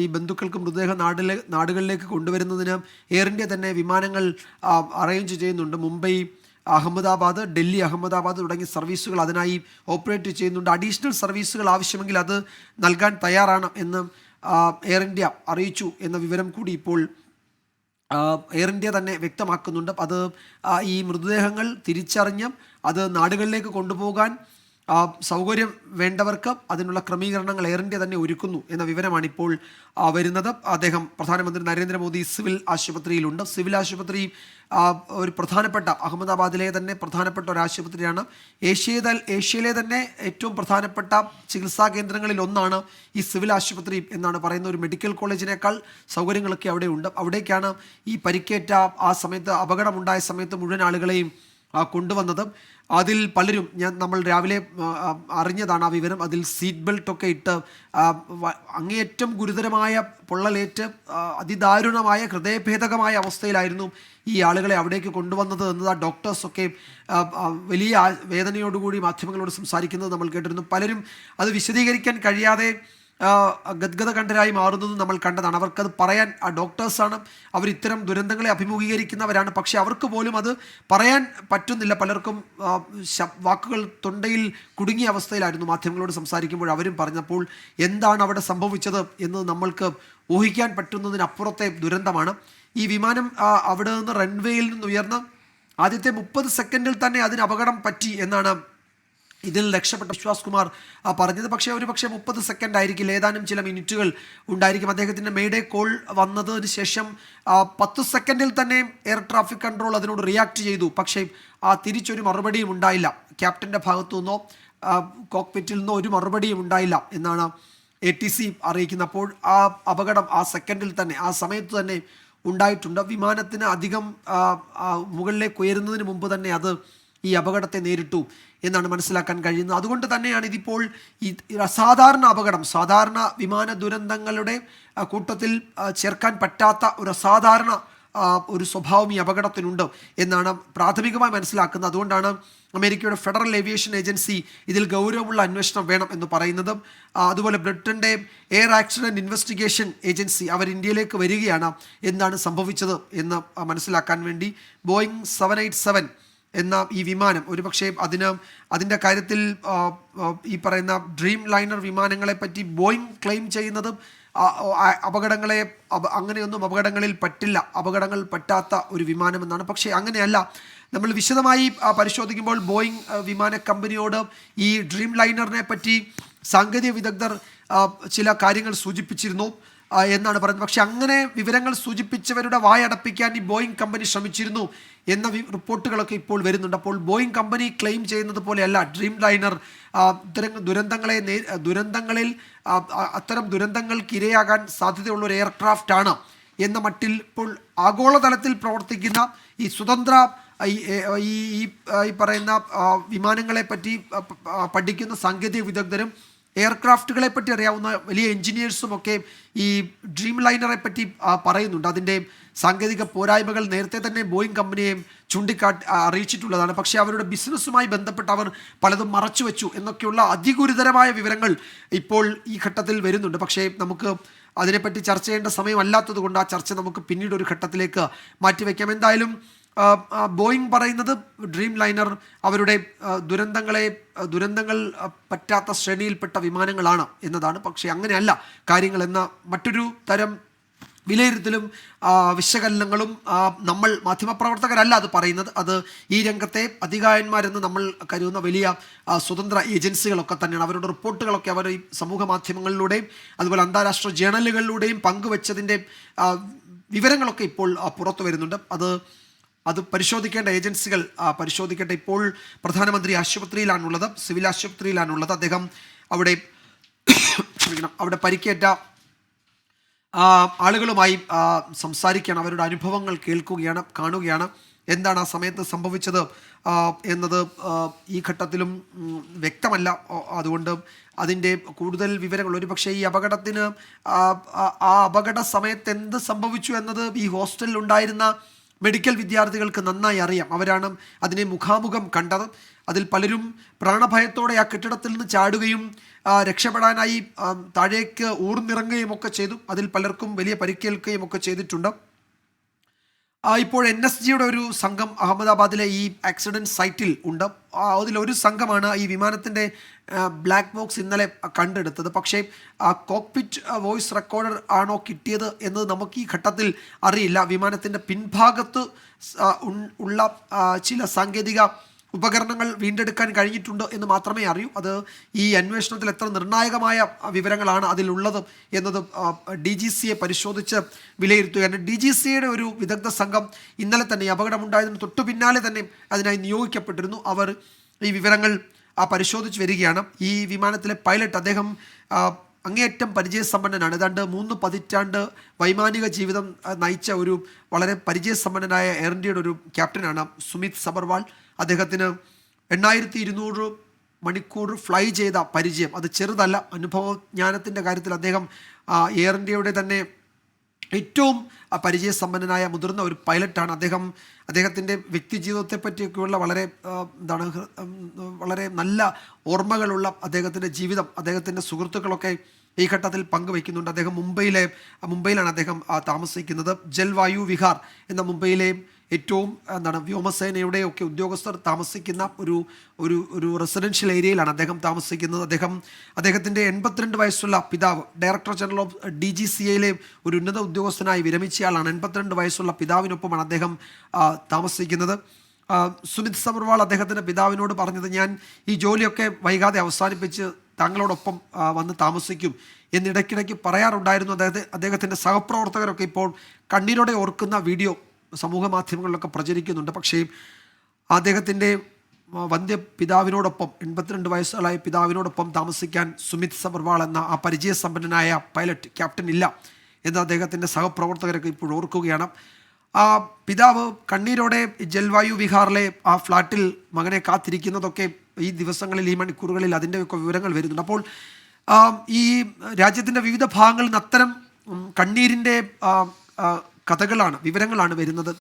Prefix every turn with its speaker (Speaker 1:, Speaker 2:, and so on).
Speaker 1: ഈ ബന്ധുക്കൾക്ക് മൃതദേഹം നാടുകളിലേക്ക് കൊണ്ടുവരുന്നതിന് എയർ ഇന്ത്യ തന്നെ വിമാനങ്ങൾ അറേഞ്ച് ചെയ്യുന്നുണ്ട്. മുംബൈ, അഹമ്മദാബാദ്, ഡൽഹി, അഹമ്മദാബാദ് തുടങ്ങിയ സർവീസുകൾ അതിനായി ഓപ്പറേറ്റ് ചെയ്യുന്നുണ്ട്. അഡീഷണൽ സർവീസുകൾ ആവശ്യമെങ്കിൽ അത് നൽകാൻ തയ്യാറാണ് എന്ന് എയർ ഇന്ത്യ അറിയിച്ചു എന്ന വിവരം കൂടി ഇപ്പോൾ എയർ ഇന്ത്യ തന്നെ വ്യക്തമാക്കുന്നുണ്ട്. അത് ഈ മൃതദേഹങ്ങൾ തിരിച്ചറിഞ്ഞ് അത് നാടുകളിലേക്ക് കൊണ്ടുപോകാൻ സൗകര്യം വേണ്ടവർക്ക് അതിനുള്ള ക്രമീകരണങ്ങൾ എയർ ഇന്ത്യ തന്നെ ഒരുക്കുന്നു എന്ന വിവരമാണ് ഇപ്പോൾ വരുന്നത്. പ്രധാനമന്ത്രി നരേന്ദ്രമോദി സിവിൽ ആശുപത്രിയിലുണ്ട്. സിവിൽ ആശുപത്രി ഒരു പ്രധാനപ്പെട്ട അഹമ്മദാബാദിലെ തന്നെ പ്രധാനപ്പെട്ട ഒരു ആശുപത്രിയാണ്. ഏഷ്യയിലെ തന്നെ ഏറ്റവും പ്രധാനപ്പെട്ട ചികിത്സാ കേന്ദ്രങ്ങളിൽ ഒന്നാണ് ഈ സിവിൽ ആശുപത്രി എന്നാണ് പറയുന്നത്. ഒരു മെഡിക്കൽ കോളേജിനേക്കാൾ സൗകര്യങ്ങളൊക്കെ അവിടെ ഉണ്ട്. അവിടേക്കാണ് ഈ പരിക്കേറ്റ ആ സമയത്ത് അപകടമുണ്ടായ സമയത്ത് മുഴുവൻ ആളുകളെയും കൊണ്ടുവന്നത്. അതിൽ പലരും നമ്മൾ രാവിലെ അറിഞ്ഞതാണ് ആ വിവരം. അതിൽ സീറ്റ് ബെൽറ്റൊക്കെ ഇട്ട് അങ്ങേയറ്റം ഗുരുതരമായ പൊള്ളലേറ്റ് അതിദാരുണമായ ഹൃദയഭേദകമായ അവസ്ഥയിലായിരുന്നു ഈ ആളുകളെ അവിടേക്ക് കൊണ്ടുവന്നത് എന്നത് ആ ഡോക്ടേഴ്സൊക്കെ വലിയ വേദനയോടുകൂടി മാധ്യമങ്ങളോട് സംസാരിക്കുന്നത് നമ്മൾ കേട്ടിരുന്നു. പലരും അത് വിശദീകരിക്കാൻ കഴിയാതെ ഗദ്ഗതകണ്ഠരായി മാറുന്നത് നമ്മൾ കണ്ടതാണ്. അവർക്കത് പറയാൻ ഡോക്ടേഴ്സാണ്, അവർ ഇത്തരം ദുരന്തങ്ങളെ അഭിമുഖീകരിക്കുന്നവരാണ്. പക്ഷേ അവർക്ക് പോലും അത് പറയാൻ പറ്റുന്നില്ല. പലർക്കും വാക്കുകൾ തൊണ്ടയിൽ കുടുങ്ങിയ അവസ്ഥയിലായിരുന്നു. മാധ്യമങ്ങളോട് സംസാരിക്കുമ്പോൾ അവരും പറഞ്ഞപ്പോൾ എന്താണ് അവിടെ സംഭവിച്ചത് എന്ന് നമ്മൾക്ക് ഊഹിക്കാൻ പറ്റുന്നതിനപ്പുറത്തെ ദുരന്തമാണ്. ഈ വിമാനം അവിടെ നിന്ന് റൺവേയിൽ നിന്ന് ഉയർന്ന് ആദ്യത്തെ 30 സെക്കൻഡിൽ തന്നെ അതിന് അപകടം പറ്റി എന്നാണ് ഇതിൽ രക്ഷപ്പെട്ട വിശ്വാസ് കുമാർ പറഞ്ഞത്. പക്ഷേ 30 സെക്കൻഡ് ആയിരിക്കില്ല, ഏതാനും ചില മിനിറ്റുകൾ ഉണ്ടായിരിക്കും. അദ്ദേഹത്തിൻ്റെ മെയ്ഡേ കോൾ വന്നതിന് ശേഷം 10 സെക്കൻഡിൽ തന്നെ എയർ ട്രാഫിക് കൺട്രോൾ അതിനോട് റിയാക്ട് ചെയ്തു. പക്ഷേ തിരിച്ചൊരു മറുപടിയും ഉണ്ടായില്ല. ക്യാപ്റ്റൻ്റെ ഭാഗത്തു നിന്നോ കോക്പിറ്റിൽ നിന്നോ ഒരു മറുപടിയും ഉണ്ടായില്ല എന്നാണ് ATC അറിയിക്കുന്നത്. അപ്പോൾ ആ അപകടം ആ സെക്കൻഡിൽ തന്നെ ആ സമയത്ത് തന്നെ ഉണ്ടായിട്ടുണ്ട്. വിമാനത്തിന് അധികം മുകളിലേക്ക് ഉയരുന്നതിന് മുമ്പ് തന്നെ അത് ഈ അപകടത്തെ നേരിട്ടു എന്നാണ് മനസ്സിലാക്കാൻ കഴിയുന്നത്. അതുകൊണ്ട് തന്നെയാണ് ഇതിപ്പോൾ ഈ അസാധാരണ അപകടം, സാധാരണ വിമാന ദുരന്തങ്ങളുടെ കൂട്ടത്തിൽ ചേർക്കാൻ പറ്റാത്ത ഒരു അസാധാരണ ഒരു സ്വഭാവം ഈ അപകടത്തിനുണ്ട് എന്നാണ് പ്രാഥമികമായി മനസ്സിലാക്കുന്നത്. അതുകൊണ്ടാണ് അമേരിക്കയുടെ ഫെഡറൽ ഏവിയേഷൻ ഏജൻസി ഇതിൽ ഗൗരവമുള്ള അന്വേഷണം വേണം എന്ന് പറയുന്നത്. അതുപോലെ ബ്രിട്ടൻ്റെ എയർ ആക്സിഡൻറ്റ് ഇൻവെസ്റ്റിഗേഷൻ ഏജൻസി അവർ ഇന്ത്യയിലേക്ക് വരികയാണ്. എന്താണ് സംഭവിച്ചത് എന്ന് മനസ്സിലാക്കാൻ വേണ്ടി. ബോയിങ് 787 എന്ന ഈ വിമാനം ഒരുപക്ഷെ അതിൻ്റെ കാര്യത്തിൽ ഈ പറയുന്ന ഡ്രീം ലൈനർ വിമാനങ്ങളെ പറ്റി ബോയിങ് ക്ലെയിം ചെയ്യുന്നത് അപകടങ്ങളിൽ പറ്റില്ല, അപകടങ്ങൾ പറ്റാത്ത ഒരു വിമാനമെന്നാണ്. പക്ഷേ അങ്ങനെയല്ല. നമ്മൾ വിശദമായി പരിശോധിക്കുമ്പോൾ ബോയിങ് വിമാന കമ്പനിയോട് ഈ ഡ്രീം ലൈനറിനെ പറ്റി സാങ്കേതിക വിദഗ്ധർ ചില കാര്യങ്ങൾ സൂചിപ്പിച്ചിരുന്നു എന്നാണ് പറയുന്നത്. പക്ഷെ അങ്ങനെ വിവരങ്ങൾ സൂചിപ്പിച്ചവരുടെ വായടപ്പിക്കാൻ ഈ ബോയിങ് കമ്പനി ശ്രമിച്ചിരുന്നു എന്ന റിപ്പോർട്ടുകളൊക്കെ ഇപ്പോൾ വരുന്നുണ്ട്. അപ്പോൾ ബോയിങ് കമ്പനി ക്ലെയിം ചെയ്യുന്നത് പോലെയല്ല ഡ്രീം ലൈനർ അത്തരം ദുരന്തങ്ങൾക്ക് ഇരയാകാൻ സാധ്യതയുള്ള ഒരു എയർക്രാഫ്റ്റാണ് എന്ന മട്ടിൽ ഇപ്പോൾ ആഗോളതലത്തിൽ പ്രവർത്തിക്കുന്ന ഈ സ്വതന്ത്ര ഈ പറയുന്ന വിമാനങ്ങളെ പറ്റി പഠിക്കുന്ന സാങ്കേതിക വിദഗ്ധരും എയർക്രാഫ്റ്റുകളെ പറ്റി അറിയാവുന്ന വലിയ എഞ്ചിനീയേഴ്സും ഒക്കെ ഈ ഡ്രീം ലൈനറെ പറ്റി പറയുന്നുണ്ട്. അതിൻ്റെ സാങ്കേതിക പോരായ്മകൾ നേരത്തെ തന്നെ ബോയിങ് കമ്പനിയെ അറിയിച്ചിട്ടുള്ളതാണ്. പക്ഷേ അവരുടെ ബിസിനസ്സുമായി ബന്ധപ്പെട്ട് അവർ പലതും മറച്ചു വെച്ചു എന്നൊക്കെയുള്ള അതിഗുരുതരമായ വിവരങ്ങൾ ഇപ്പോൾ ഈ ഘട്ടത്തിൽ വരുന്നുണ്ട്. പക്ഷേ നമുക്ക് അതിനെപ്പറ്റി ചർച്ച ചെയ്യേണ്ട സമയമല്ലാത്തത് കൊണ്ട് ആ ചർച്ച നമുക്ക് പിന്നീട് ഒരു ഘട്ടത്തിലേക്ക് മാറ്റിവെക്കാം. എന്തായാലും ബോയിങ് പറയുന്നത് ഡ്രീം ലൈനർ അവരുടെ ദുരന്തങ്ങൾ പറ്റാത്ത ശ്രേണിയിൽപ്പെട്ട വിമാനങ്ങളാണ് എന്നതാണ്. പക്ഷേ അങ്ങനെയല്ല കാര്യങ്ങൾ എന്ന മറ്റൊരു തരം വിലയിരുത്തലും വിശകലനങ്ങളും നമ്മൾ മാധ്യമപ്രവർത്തകരല്ല അത് പറയുന്നത്. അത് ഈ രംഗത്തെ അധികായന്മാരെന്ന് നമ്മൾ കരുതുന്ന വലിയ സ്വതന്ത്ര ഏജൻസികളൊക്കെ തന്നെയാണ്. അവരുടെ റിപ്പോർട്ടുകളൊക്കെ അവർ ഈ സമൂഹ മാധ്യമങ്ങളിലൂടെയും അതുപോലെ അന്താരാഷ്ട്ര ജേണലുകളിലൂടെയും പങ്കുവച്ചതിൻ്റെ വിവരങ്ങളൊക്കെ ഇപ്പോൾ പുറത്തു വരുന്നുണ്ട്. അത് പരിശോധിക്കേണ്ട ഏജൻസികൾ പരിശോധിക്കട്ടെ. ഇപ്പോൾ പ്രധാനമന്ത്രി ആശുപത്രിയിലാണുള്ളത്, സിവിൽ ആശുപത്രിയിലാണുള്ളത്. അദ്ദേഹം അവിടെ പരിക്കേറ്റ ആളുകളുമായി സംസാരിക്കുകയാണ്, അവരുടെ അനുഭവങ്ങൾ കേൾക്കുകയാണ്, കാണുകയാണ്. എന്താണ് ആ സമയത്ത് സംഭവിച്ചത് എന്നത് ഈ ഘട്ടത്തിലും വ്യക്തമല്ല. അതുകൊണ്ട് അതിൻ്റെ കൂടുതൽ വിവരങ്ങൾ ഒരുപക്ഷെ ഈ അപകടത്തിന് ആ അപകട സമയത്ത് എന്ത് സംഭവിച്ചു എന്നത് ഈ ഹോസ്റ്റലിൽ ഉണ്ടായിരുന്ന മെഡിക്കൽ വിദ്യാർത്ഥികൾക്ക് നന്നായി അറിയാം. അവരാണ് അതിനെ മുഖാമുഖം കണ്ടത്. അതിൽ പലരും പ്രാണഭയത്തോടെ ആ കെട്ടിടത്തിൽ നിന്ന് ചാടുകയും രക്ഷപ്പെടാനായി താഴേക്ക് ഊർന്നിറങ്ങുകയും ഒക്കെ ചെയ്തു. അതിൽ പലർക്കും വലിയ പരിക്കേൽക്കുകയും ഒക്കെ ചെയ്തിട്ടുണ്ട്. ഇപ്പോൾ NSGയുടെ ഒരു സംഘം അഹമ്മദാബാദിലെ ഈ ആക്സിഡൻറ്റ് സൈറ്റിൽ ഉണ്ട്. അതിലൊരു സംഘമാണ് ഈ വിമാനത്തിൻ്റെ ബ്ലാക്ക് ബോക്സ് ഇന്നലെ കണ്ടെടുത്തത്. പക്ഷേ കോക്പിറ്റ് വോയിസ് റെക്കോർഡർ ആണോ കിട്ടിയത് എന്നത് നമുക്ക് ഈ ഘട്ടത്തിൽ അറിയില്ല. വിമാനത്തിൻ്റെ പിൻഭാഗത്ത് ഉള്ള ചില സാങ്കേതിക ഉപകരണങ്ങൾ വീണ്ടെടുക്കാൻ കഴിഞ്ഞിട്ടുണ്ട് എന്ന് മാത്രമേ അറിയൂ. അത് ഈ അന്വേഷണത്തിൽ എത്ര നിർണായകമായ വിവരങ്ങളാണ് അതിലുള്ളത് എന്നത് DGCയെ പരിശോധിച്ച് വിലയിരുത്തുകയാണ്. DGCയുടെ ഒരു വിദഗ്ധ സംഘം ഇന്നലെ തന്നെ അപകടമുണ്ടായതിന് തൊട്ടു പിന്നാലെ തന്നെ അതിനായി നിയോഗിക്കപ്പെട്ടിരുന്നു. അവർ ഈ വിവരങ്ങൾ പരിശോധിച്ച് വരികയാണ്. ഈ വിമാനത്തിലെ പൈലറ്റ് അദ്ദേഹം അങ്ങേയറ്റം പരിചയസമ്പന്നനാണ്. ഏതാണ്ട് 3 പതിറ്റാണ്ട് വൈമാനിക ജീവിതം നയിച്ച ഒരു വളരെ പരിചയസമ്പന്നനായ എയർ ഇന്ത്യയുടെ ഒരു ക്യാപ്റ്റനാണ് സുമിത് സബർവാൾ. അദ്ദേഹത്തിന് 8200 മണിക്കൂർ ഫ്ലൈ ചെയ്ത പരിചയം അത് ചെറുതല്ല. അനുഭവജ്ഞാനത്തിൻ്റെ കാര്യത്തിൽ അദ്ദേഹം എയർ ഇന്ത്യയുടെ തന്നെ ഏറ്റവും പരിചയസമ്പന്നനായ മുതിർന്ന ഒരു പൈലറ്റാണ്. അദ്ദേഹത്തിൻ്റെ വ്യക്തി ജീവിതത്തെ പറ്റിയൊക്കെയുള്ള വളരെ നല്ല ഓർമ്മകളുള്ള അദ്ദേഹത്തിൻ്റെ ജീവിതം അദ്ദേഹത്തിൻ്റെ സുഹൃത്തുക്കളൊക്കെ ഈ ഘട്ടത്തിൽ പങ്കുവയ്ക്കുന്നുണ്ട്. അദ്ദേഹം മുംബൈയിലാണ് അദ്ദേഹം താമസിക്കുന്നത്. ജൽവായു വിഹാർ എന്ന മുംബൈയിലെ ഏറ്റവും വ്യോമസേനയുടെയൊക്കെ ഉദ്യോഗസ്ഥർ താമസിക്കുന്ന ഒരു റെസിഡൻഷ്യൽ ഏരിയയിലാണ് അദ്ദേഹം താമസിക്കുന്നത്. അദ്ദേഹത്തിൻ്റെ 82 വയസ്സുള്ള പിതാവ് ഡയറക്ടർ ജനറൽ ഓഫ് DGCAയിലെ ഒരു ഉന്നത ഉദ്യോഗസ്ഥനായി വിരമിച്ചയാളാണ്. 82 വയസ്സുള്ള പിതാവിനൊപ്പമാണ് അദ്ദേഹം താമസിക്കുന്നത്. സുമിത് സബർവാൾ അദ്ദേഹത്തിൻ്റെ പിതാവിനോട് പറഞ്ഞത്, ഞാൻ ഈ ജോലിയൊക്കെ വൈകാതെ അവസാനിപ്പിച്ച് താങ്കളോടൊപ്പം വന്ന് താമസിക്കും എന്നിടയ്ക്കിടയ്ക്ക് പറയാറുണ്ടായിരുന്നു. അദ്ദേഹത്തിൻ്റെ സഹപ്രവർത്തകരൊക്കെ ഇപ്പോൾ കണ്ണീരോടെ ഓർക്കുന്ന വീഡിയോ സമൂഹ മാധ്യമങ്ങളിലൊക്കെ പ്രചരിക്കുന്നുണ്ട്. പക്ഷേ അദ്ദേഹത്തിൻ്റെ വന്ധ്യ പിതാവിനോടൊപ്പം 82 വയസ്സുള്ള പിതാവിനോടൊപ്പം താമസിക്കാൻ സുമിത് സബർവാൾ എന്ന ആ പരിചയസമ്പന്നനായ പൈലറ്റ് ക്യാപ്റ്റൻ ഇല്ല എന്ന് അദ്ദേഹത്തിൻ്റെ സഹപ്രവർത്തകരൊക്കെ ഇപ്പോൾ ഓർക്കുകയാണ്. ആ പിതാവ് കണ്ണീരോടെ ജൽവായു വിഹാറിലെ ആ ഫ്ലാറ്റിൽ മകനെ കാത്തിരിക്കുന്നതൊക്കെ ഈ ദിവസങ്ങളിൽ ഈ മണിക്കൂറുകളിൽ അതിൻ്റെയൊക്കെ വിവരങ്ങൾ വരുന്നുണ്ട്. അപ്പോൾ ഈ രാജ്യത്തിൻ്റെ വിവിധ ഭാഗങ്ങളിൽ നിന്ന് അത്തരം കണ്ണീരിൻ്റെ കഥകളാണ് വിവരങ്ങളാണ് വരുന്നത്.